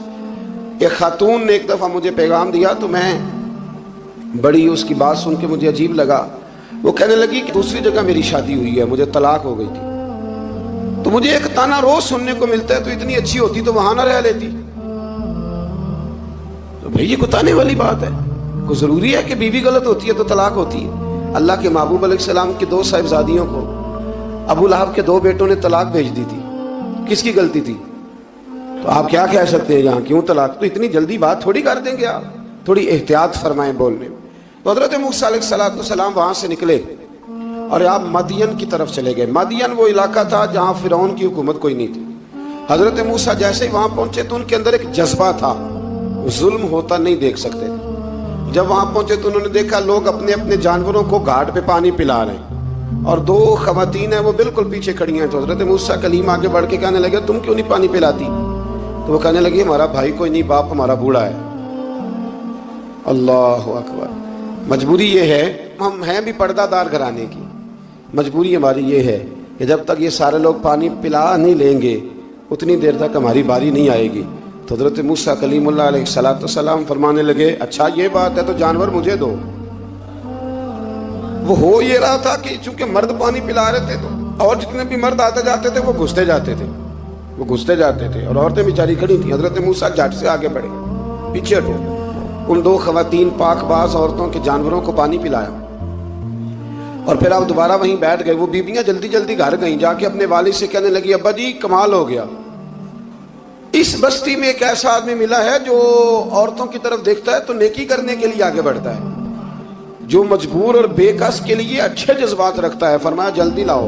ایک خاتون نے ایک دفعہ مجھے پیغام دیا تو میں بڑی اس کی بات سن کے مجھے عجیب لگا۔ وہ کہنے لگی کہ دوسری جگہ میری شادی ہوئی ہے، مجھے طلاق ہو گئی تھی، تو مجھے ایک تانا روز سننے کو ملتا ہے، تو اتنی اچھی ہوتی تو وہاں نہ رہ لیتی۔ تو بھئی یہ کوئی تانے والی بات ہے؟ کوئی ضروری ہے کہ بیوی غلط ہوتی ہے تو طلاق ہوتی ہے؟ اللہ کے محبوب علیہ السلام کی 2 صاحبزادیوں کو ابو لہب کے 2 بیٹوں نے طلاق بھیج دی تھی، کس کی غلطی تھی؟ تو آپ کیا کہہ سکتے ہیں یہاں کیوں طلاق؟ تو اتنی جلدی بات تھوڑی کر دیں گے آپ، تھوڑی احتیاط فرمائیں بولنے میں۔ تو حضرت موسیٰ علیہ السلام وہاں سے نکلے اور آپ مدین کی طرف چلے گئے۔ مدین وہ علاقہ تھا جہاں فرعون کی حکومت کوئی نہیں تھی۔ حضرت موسیٰ جیسے ہی وہاں پہنچے تو ان کے اندر ایک جذبہ تھا، ظلم ہوتا نہیں دیکھ سکتے تھے۔ جب وہاں پہنچے تو انہوں نے دیکھا لوگ اپنے اپنے جانوروں کو گھاٹ پہ پانی پلا رہے ہیں، اور 2 خواتین ہیں وہ بالکل پیچھے کھڑی ہیں۔ تو حضرت موسیٰ کلیم آگے بڑھ کے کہنے لگے تم کیوں نہیں پانی پلاتی؟ تو وہ کہنے لگی ہمارا بھائی کوئی نہیں، باپ ہمارا بوڑھا ہے۔ اللہ اکبر۔ مجبوری یہ ہے، ہم ہیں بھی پردہ دار گھرانے کی، مجبوری ہماری یہ ہے کہ جب تک یہ سارے لوگ پانی پلا نہیں لیں گے اتنی دیر تک ہماری باری نہیں آئے گی۔ تو حضرت موسیٰ کلیم اللہ علیہ السلام فرمانے لگے اچھا یہ بات ہے تو جانور مجھے دو۔ وہ ہو یہ رہا تھا کہ چونکہ مرد پانی پلا رہے تھے تو اور جتنے بھی مرد آتے جاتے تھے وہ گھستے جاتے تھے اور عورتیں بیچاری کھڑی تھیں۔ حضرت موسیٰ جھٹ سے آگے بڑھے، پیچھے ہٹو، ان 2 خواتین پاک باز عورتوں کے جانوروں کو پانی پلایا، اور پھر آپ دوبارہ وہیں بیٹھ گئے۔ وہ بیبیاں جلدی جلدی گھر گئیں، جا کے اپنے والد سے کہنے لگی ابا جی کمال ہو گیا، اس بستی میں ایک ایسا آدمی ملا ہے جو عورتوں کی طرف دیکھتا ہے تو نیکی کرنے کے لیے آگے بڑھتا ہے، جو مجبور اور بے کس کے لیے اچھے جذبات رکھتا ہے۔ فرمایا جلدی لاؤ۔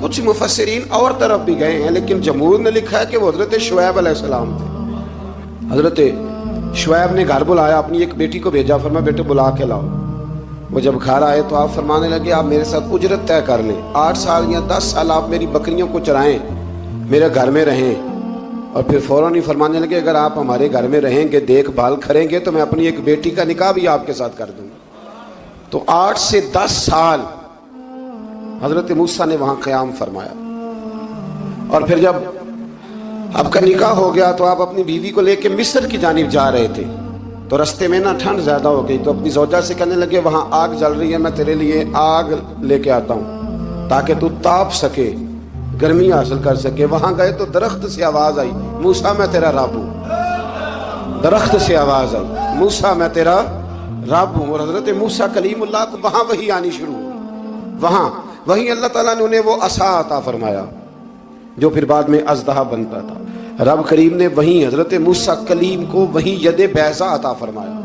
کچھ مفسرین اور طرف بھی گئے ہیں لیکن جمہور نے لکھا ہے کہ وہ حضرت شعیب علیہ السلام تھے۔ حضرت شعیب نے گھر بلایا، اپنی ایک بیٹی کو بھیجا، فرمایا بیٹے بلا کے لاؤ۔ وہ جب گھر آئے تو آپ فرمانے لگے آپ میرے ساتھ اجرت طے کر لیں، 8 سال یا 10 سال آپ میری بکریوں کو چرائیں، میرے گھر میں رہیں۔ اور پھر فوراً ہی فرمانے لگے اگر آپ ہمارے گھر میں رہیں گے، دیکھ بھال کریں گے تو میں اپنی ایک بیٹی کا نکاح بھی آپ کے ساتھ کر دوں گا۔ تو 8 سے 10 سال حضرت موسیٰ نے وہاں قیام فرمایا. اور پھر جب آپ کا نکاح ہو گیا تو آپ اپنی بیوی کو لے کے مصر کی جانب جا رہے تھے. تو رستے میں نا ٹھنڈ زیادہ ہو گئی, تو اپنی زوجہ سے کہنے لگے وہاں آگ جل رہی ہے, میں تیرے لیے آگ لے کے آتا ہوں تاکہ تو تاپ سکے, گرمی حاصل کر سکے. وہاں گئے تو درخت سے آواز آئی, موسیٰ میں تیرا رب ہوں. درخت سے آواز آئی, موسیٰ میں تیرا رب ہوں. اور حضرت موسیٰ کلیم اللہ کو وہاں وحی آنی شروع ہوئی. وہاں وہی اللہ تعالیٰ نے انہیں وہ عصا عطا فرمایا جو پھر بعد میں اژدہا بنتا تھا. رب کریم نے وہیں حضرت موسیٰ کلیم کو وہیں ید بیضا عطا فرمایا.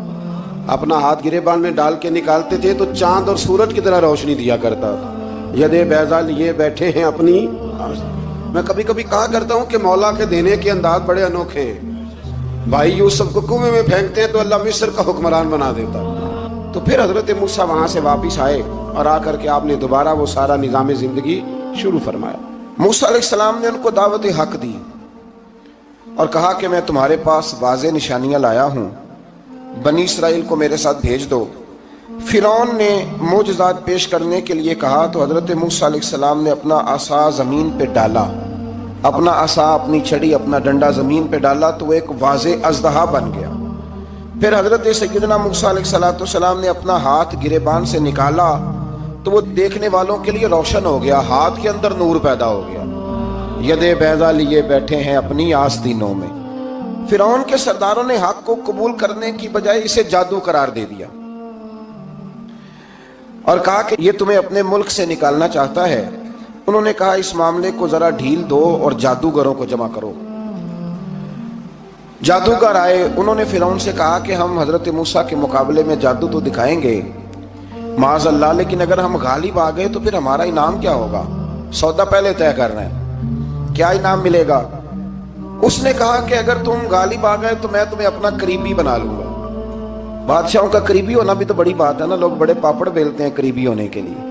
اپنا ہاتھ گریبان میں ڈال کے نکالتے تھے تو چاند اور سورج کی طرح روشنی دیا کرتا تھا. ید بیضا لیے بیٹھے ہیں اپنی. میں کبھی کبھی کہا کرتا ہوں کہ مولا کے دینے کے انداز بڑے انوکھے ہیں. بھائی یوسف کو کنویں میں پھینکتے ہیں تو اللہ مصر کا حکمران بنا دیتا. تو پھر حضرت موسیٰ وہاں سے واپس آئے اور آ کر کے آپ نے دوبارہ وہ سارا نظام زندگی شروع فرمایا. موسیٰ علیہ السلام نے ان کو دعوت حق دی اور کہا کہ میں تمہارے پاس واضح نشانیاں لایا ہوں, بنی اسرائیل کو میرے ساتھ بھیج دو. فرعون نے معجزات پیش کرنے کے لیے کہا تو حضرت موسیٰ علیہ السلام نے اپنا عصا زمین پہ ڈالا, اپنا عصا, اپنی چھڑی, اپنا ڈنڈا زمین پہ ڈالا تو وہ ایک واضح اژدہا بن گیا. پھر حضرت سیدنا موسیٰ علیہ السلام نے اپنا ہاتھ گریبان سے نکالا تو وہ دیکھنے والوں کے لیے روشن ہو گیا, ہاتھ کے اندر نور پیدا ہو گیا. ید بیضا لیے بیٹھے ہیں اپنی آستینوں میں. فرعون کے سرداروں نے حق کو قبول کرنے کی بجائے اسے جادو قرار دے دیا اور کہا کہ یہ تمہیں اپنے ملک سے نکالنا چاہتا ہے. انہوں نے کہا اس معاملے کو ذرا ڈھیل دو اور جادوگروں کو جمع کرو. جادوگر آئے. انہوں نے فرعون سے کہا کہ ہم حضرت موسیٰ کے مقابلے میں جادو تو دکھائیں گے معاذ اللہ, لیکن اگر ہم غالب آ گئے تو پھر ہمارا انعام کیا ہوگا؟ سودا پہلے طے کرنا ہے, کیا انعام ملے گا؟ اس نے کہا کہ اگر تم غالب آ گئے تو میں تمہیں اپنا قریبی بنا لوں گا. بادشاہوں کا قریبی ہونا بھی تو بڑی بات ہے نا, لوگ بڑے پاپڑ بیلتے ہیں قریبی ہونے کے لیے.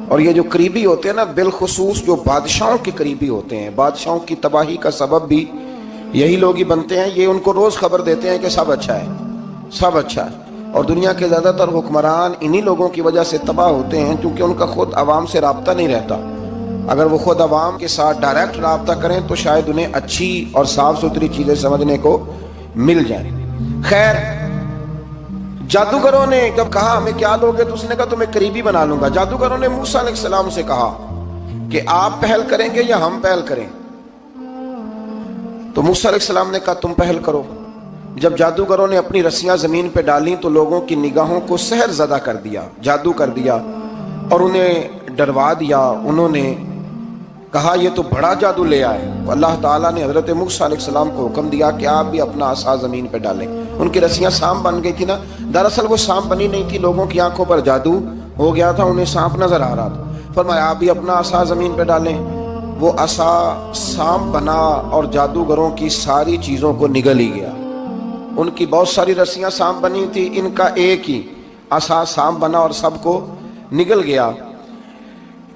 اور یہ جو قریبی ہوتے ہیں نا, بالخصوص جو بادشاہوں کے قریبی ہوتے ہیں, بادشاہوں کی تباہی کا سبب بھی یہی لوگ ہی بنتے ہیں. یہ ان کو روز خبر دیتے ہیں کہ سب اچھا ہے, سب اچھا ہے. اور دنیا کے زیادہ تر حکمران انہی لوگوں کی وجہ سے تباہ ہوتے ہیں کیونکہ ان کا خود عوام سے رابطہ نہیں رہتا. اگر وہ خود عوام کے ساتھ ڈائریکٹ رابطہ کریں تو شاید انہیں اچھی اور صاف ستھری چیزیں سمجھنے کو مل جائیں. خیر, جادوگروں نے جب کہا ہمیں کیا لوگے تو اس نے کہا تمہیں قریبی بنا لوں گا. جادوگروں نے موسیٰ علیہ السلام سے کہا کہ آپ پہل کریں گے یا ہم پہل کریں؟ تو موسیٰ علیہ السلام نے کہا تم پہل کرو. جب جادوگروں نے اپنی رسیاں زمین پہ ڈالیں تو لوگوں کی نگاہوں کو سحر زدہ کر دیا, جادو کر دیا اور انہیں ڈروا دیا. انہوں نے کہا یہ تو بڑا جادو لے آئے. اللہ تعالیٰ نے حضرت موسیٰ علیہ السلام کو حکم دیا کہ آپ بھی اپنا عصا زمین پہ ڈالیں. ان کی رسیاں سانپ بن گئی تھی نا, دراصل وہ سانپ بنی نہیں تھی, لوگوں کی آنکھوں پر جادو ہو گیا تھا, انہیں سانپ نظر آ رہا تھا. فرمایا آپ بھی اپنا عصا زمین پہ ڈالیں. وہ عصا سانپ بنا اور جادوگروں کی ساری چیزوں کو نگل ہی گیا. ان کی بہت ساری رسیاں سانپ بنی تھی, ان کا ایک ہی عصا سانپ بنا اور سب کو نگل گیا.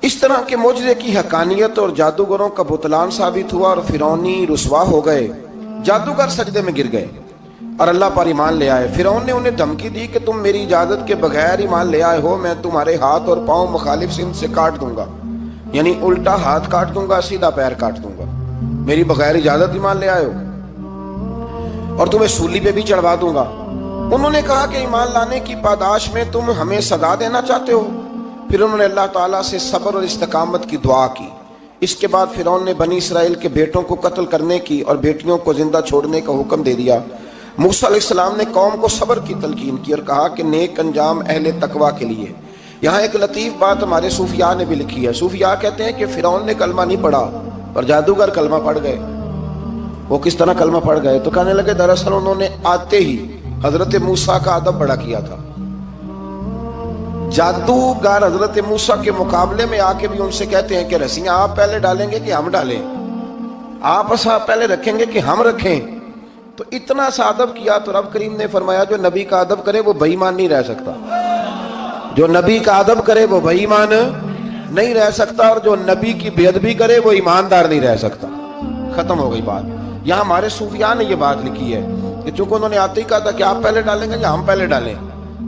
اس طرح کے معجزے کی حقانیت اور جادوگروں کا بطلان ثابت ہوا اور فرعونی رسوا ہو گئے. جادوگر سجدے میں گر گئے اور اللہ پر ایمان لے آئے. فرعون نے انہیں دھمکی دی کہ تم میری اجازت کے بغیر ایمان لے آئے ہو, میں تمہارے ہاتھ اور پاؤں مخالف سمت سے کاٹ دوں گا, یعنی الٹا ہاتھ کاٹ دوں گا, سیدھا پیر کاٹ دوں گا. میری بغیر اجازت ایمان لے آئے ہو, اور تمہیں سولی پہ بھی چڑھوا دوں گا. انہوں نے کہا کہ ایمان لانے کی پاداش میں تم ہمیں سزا دینا چاہتے ہو. پھر انہوں نے اللہ تعالیٰ سے صبر اور استقامت کی دعا کی. اس کے بعد فرعون نے بنی اسرائیل کے بیٹوں کو قتل کرنے کی اور بیٹیوں کو زندہ چھوڑنے کا حکم دے دیا. موسیٰ علیہ السلام نے قوم کو صبر کی تلقین کی اور کہا کہ نیک انجام اہل تقوی کے لیے. یہاں ایک لطیف بات ہمارے صوفیاء نے بھی لکھی ہے. صوفیاء کہتے ہیں کہ فرعون نے کلمہ نہیں پڑھا پر جادوگر کلمہ پڑھ گئے. وہ کس طرح کلمہ پڑھ گئے؟ تو کہنے لگے دراصل انہوں نے آتے ہی حضرت موسیٰ کا ادب بڑا کیا تھا. جادوگر حضرت موسیٰ کے مقابلے میں آ کے بھی ان سے کہتے ہیں کہ رسیاں آپ پہلے ڈالیں گے کہ ہم ڈالیں, آپ ایسا پہلے رکھیں گے کہ ہم رکھیں. تو اتنا سا ادب کیا تو رب کریم نے فرمایا جو نبی کا ادب کرے وہ بے ایمان نہیں رہ سکتا. جو نبی کا ادب کرے وہ بے ایمان نہیں رہ سکتا, اور جو نبی کی بے ادبی کرے وہ ایماندار نہیں رہ سکتا. ختم ہو گئی بات. یہاں ہمارے صوفیاء نے یہ بات لکھی ہے کہ چونکہ انہوں نے آتے ہی کہا تھا کہ آپ پہلے ڈالیں گے یا ہم پہلے ڈالیں,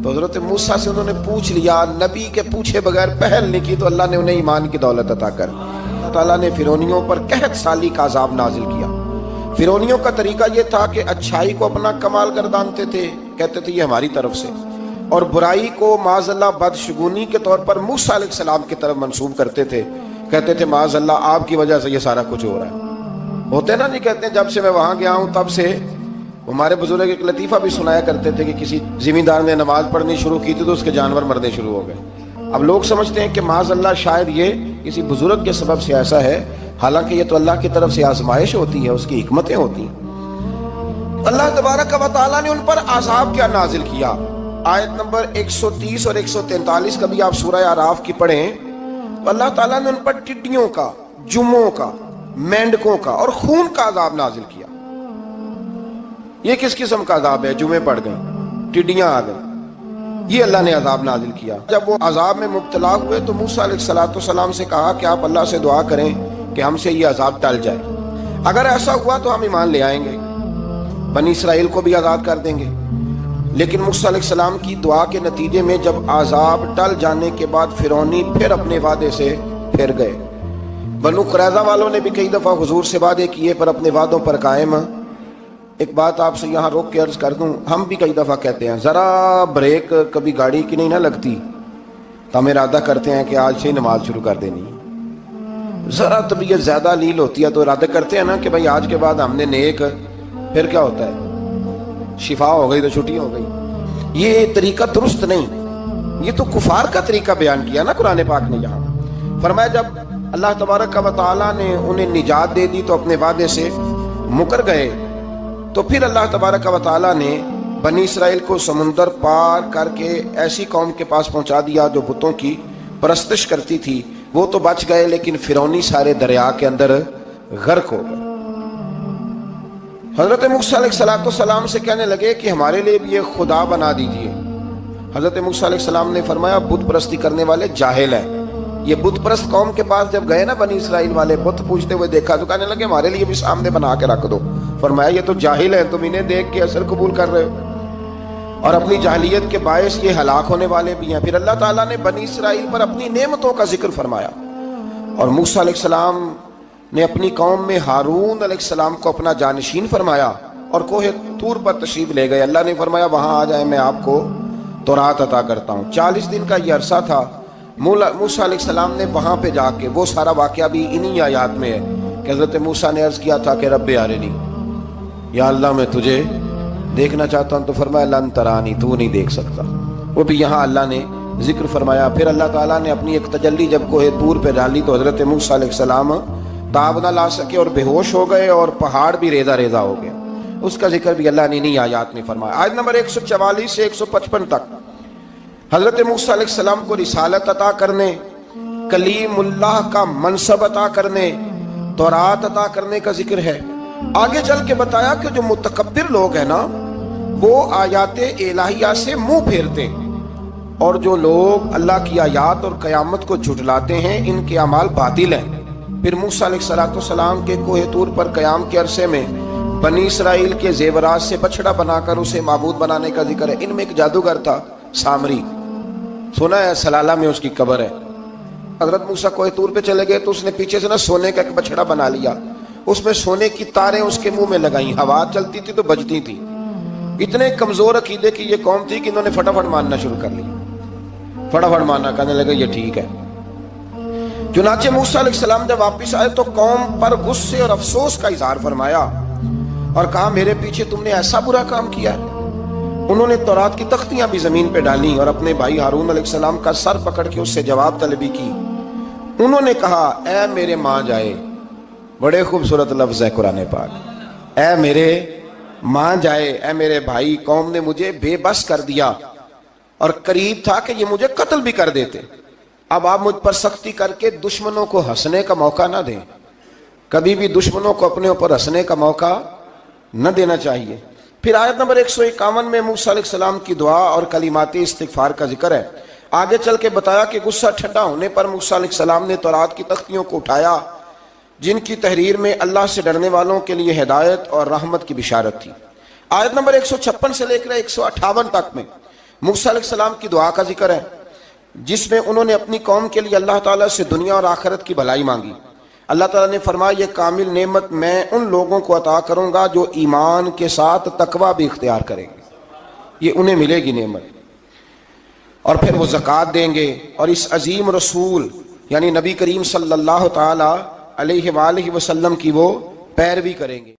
تو حضرت موسیٰ سے انہوں نے پوچھ لیا، نبی کے پوچھے بغیر پہل نہیں کی تو اللہ نے انہیں ایمان کی دولت عطا کر۔ اللہ تعالیٰ نے فرعونیوں پر قحط سالی کا عذاب نازل کیا۔ فرعونیوں کا طریقہ یہ تھا کہ اچھائی کو اپنا کمال گردانتے تھے، کہتے تھے یہ ہماری طرف سے، اور برائی کو معاذ اللہ بدشگونی کے طور پر موسیٰ علیہ السلام کی طرف منسوب کرتے تھے، کہتے تھے معاذ اللہ آپ کی وجہ سے یہ سارا کچھ ہو رہا ہے۔ ہوتے نا، نہیں کہتے ہیں جب سے میں وہاں گیا ہوں تب سے، ہمارے بزرگ ایک لطیفہ بھی سنایا کرتے تھے کہ کسی زمیندار نے نماز پڑھنی شروع کی تھی تو اس کے جانور مرنے شروع ہو گئے۔ اب لوگ سمجھتے ہیں کہ معاذ اللہ شاید یہ کسی بزرگ کے سبب سے ایسا ہے، حالانکہ یہ تو اللہ کی طرف سے آزمائش ہوتی ہے، اس کی حکمتیں ہوتی ہیں۔ اللہ تبارک و تعالیٰ نے ان پر عذاب کیا نازل کیا؟ آیت نمبر 130 اور 143 کا بھی آپ سورہ اعراف کی پڑھیں تو اللہ تعالیٰ نے ان پر ٹڈیوں کا، جموں کا، مینڈکوں کا اور خون کا عذاب نازل کیا۔ یہ کس قسم کا عذاب ہے؟ جمعے پڑ گئے، ٹڈیاں آ گئیں، یہ اللہ نے عذاب نازل کیا۔ جب وہ عذاب میں مبتلا ہوئے تو موسیٰ علیہ السلام سے کہا کہ آپ اللہ سے دعا کریں کہ ہم سے یہ عذاب ٹل جائے، اگر ایسا ہوا تو ہم ایمان لے آئیں گے، بنی اسرائیل کو بھی آزاد کر دیں گے۔ لیکن موسیٰ علیہ السلام کی دعا کے نتیجے میں جب عذاب ٹل جانے کے بعد فرعونی پھر اپنے وعدے سے پھر گئے۔ بنو قریظہ والوں نے بھی کئی دفعہ حضور سے وعدے کیے پر اپنے وعدوں پر قائم۔ ایک بات آپ سے یہاں روک کے عرض کر دوں، ہم بھی کئی دفعہ کہتے ہیں ذرا بریک کبھی گاڑی کی نہیں نہ لگتی تو ہم ارادہ کرتے ہیں کہ آج سے ہی نماز شروع کر دینی ہے۔ ذرا طبیعت زیادہ لیل ہوتی ہے تو ارادہ کرتے ہیں نا کہ بھائی آج کے بعد ہم نے نیک، پھر کیا ہوتا ہے شفا ہو گئی تو چھٹی ہو گئی۔ یہ طریقہ درست نہیں، یہ تو کفار کا طریقہ بیان کیا نا قرآن پاک نے۔ یہاں فرمایا جب اللہ تبارک و تعالیٰ نے انہیں نجات دے دی تو اپنے وعدے سے مکر گئے، تو پھر اللہ تبارک و تعالیٰ نے بنی اسرائیل کو سمندر پار کر کے ایسی قوم کے پاس پہنچا دیا جو بتوں کی پرستش کرتی تھی۔ وہ تو بچ گئے لیکن فرعونی سارے دریا کے اندر غرق ہو گئے۔ حضرت موسیٰ علیہ السلام سے کہنے لگے کہ ہمارے لیے بھی یہ خدا بنا دیجئے۔ حضرت موسیٰ علیہ السلام نے فرمایا بت پرستی کرنے والے جاہل ہیں۔ یہ بت پرست قوم کے پاس جب گئے نا بنی اسرائیل والے، بت پوجتے ہوئے دیکھا تو کہنے لگے ہمارے لیے بھی سامنے بنا کے رکھ دو۔ فرمایا یہ تو جاہل ہیں، تم انہیں دیکھ کے اثر قبول کر رہے ہو اور اپنی جاہلیت کے باعث یہ ہلاک ہونے والے بھی ہیں۔ پھر اللہ تعالیٰ نے بنی اسرائیل پر اپنی نعمتوں کا ذکر فرمایا اور موسیٰ علیہ السلام نے اپنی قوم میں ہارون علیہ السلام کو اپنا جانشین فرمایا اور کوہ طور پر تشریف لے گئے۔ اللہ نے فرمایا وہاں آ جائیں، میں آپ کو تورات عطا کرتا ہوں۔ 40 دن کا یہ عرصہ تھا۔ موسیٰ علیہ السلام نے وہاں پہ جا کے، وہ سارا واقعہ بھی انہی آیات میں ہے کہ حضرت موسیٰ نے عرض کیا تھا کہ رب ارنی، یا اللہ میں تجھے دیکھنا چاہتا ہوں، تو فرمایا لن ترانی، تو نہیں دیکھ سکتا۔ وہ بھی یہاں اللہ نے ذکر فرمایا۔ پھر اللہ تعالیٰ نے اپنی ایک تجلی جب کوہ طور پہ ڈالی تو حضرت موسیٰ علیہ السلام تاب نہ لا سکے اور بے ہوش ہو گئے اور پہاڑ بھی ریزہ ریزہ ہو گیا۔ اس کا ذکر بھی اللہ نے انہی آیات میں فرمایا۔ آیت نمبر 144 سے 155 تک حضرت موسیٰ علیہ السلام کو رسالت عطا کرنے، کلیم اللہ کا منصب عطا کرنے، تورات عطا کرنے کا ذکر ہے۔ آگے چل کے بتایا کہ جو متکبر لوگ ہیں نا وہ آیات الہیہ سے منہ پھیرتے ہیں، اور جو لوگ اللہ کی آیات اور قیامت کو جھٹلاتے ہیں ان کے اعمال باطل ہیں۔ پھر موسیٰ علیہ السلام کے کوہ طور پر قیام کے عرصے میں بنی اسرائیل کے زیورات سے بچڑا بنا کر اسے معبود بنانے کا ذکر ہے۔ ان میں ایک جادوگر تھا سامری، سنا ہے سلالہ میں اس کی قبر ہے۔ حضرت موسیٰ کوہ طور پہ چلے گئے تو اس نے پیچھے سے نا سونے کا ایک بچڑا بنا لیا، اس میں سونے کی تاریں اس کے منہ میں لگائیں، ہوا چلتی تھی تو بجتی تھی۔ اتنے کمزور عقیدے کی یہ قوم تھی کہ انہوں نے فٹافٹ ماننا شروع کر لیا، فٹافٹ ماننا، کہنے لگے یہ ٹھیک ہے۔ چنانچہ موسیٰ علیہ السلام جب واپس آئے تو قوم پر غصے اور افسوس کا اظہار فرمایا اور کہا میرے پیچھے تم نے ایسا برا کام کیا ہے۔ انہوں نے تورات کی تختیاں بھی زمین پہ ڈالیں اور اپنے بھائی ہارون علیہ السلام کا سر پکڑ کے اس سے جواب طلبی کی۔ انہوں نے کہا اے میرے ماں جائے، بڑے خوبصورت لفظ ہے قرآن پاک، اے میرے ماں جائے، اے میرے بھائی، قوم نے مجھے بے بس کر دیا اور قریب تھا کہ یہ مجھے قتل بھی کر دیتے۔ اب آپ مجھ پر سختی کر کے دشمنوں کو ہنسنے کا موقع نہ دیں، کبھی بھی دشمنوں کو اپنے اوپر ہنسنے کا موقع نہ دینا چاہیے۔ پھر آیت نمبر 151 میں موسیٰ علیہ السلام کی دعا اور کلمات استغفار کا ذکر ہے۔ آگے چل کے بتایا کہ غصہ ٹھنڈا ہونے پر موسیٰ علیہ السلام نے تورات کی تختیوں کو اٹھایا جن کی تحریر میں اللہ سے ڈرنے والوں کے لیے ہدایت اور رحمت کی بشارت تھی۔ آیت نمبر 156 سے لے کر 158 تک میں موسیٰ علیہ السلام کی دعا کا ذکر ہے جس میں انہوں نے اپنی قوم کے لیے اللہ تعالیٰ سے دنیا اور آخرت کی بھلائی مانگی. اللہ تعالیٰ نے فرمایا یہ کامل نعمت میں ان لوگوں کو عطا کروں گا جو ایمان کے ساتھ تقوی بھی اختیار کریں گے. یہ انہیں ملے گی نعمت. اور پھر وہ زکوٰۃ دیں گے اور اس عظیم رسول یعنی نبی کریم صلی اللہ تعالی علیہ وآلہ وسلم کی وہ پیروی کریں گے.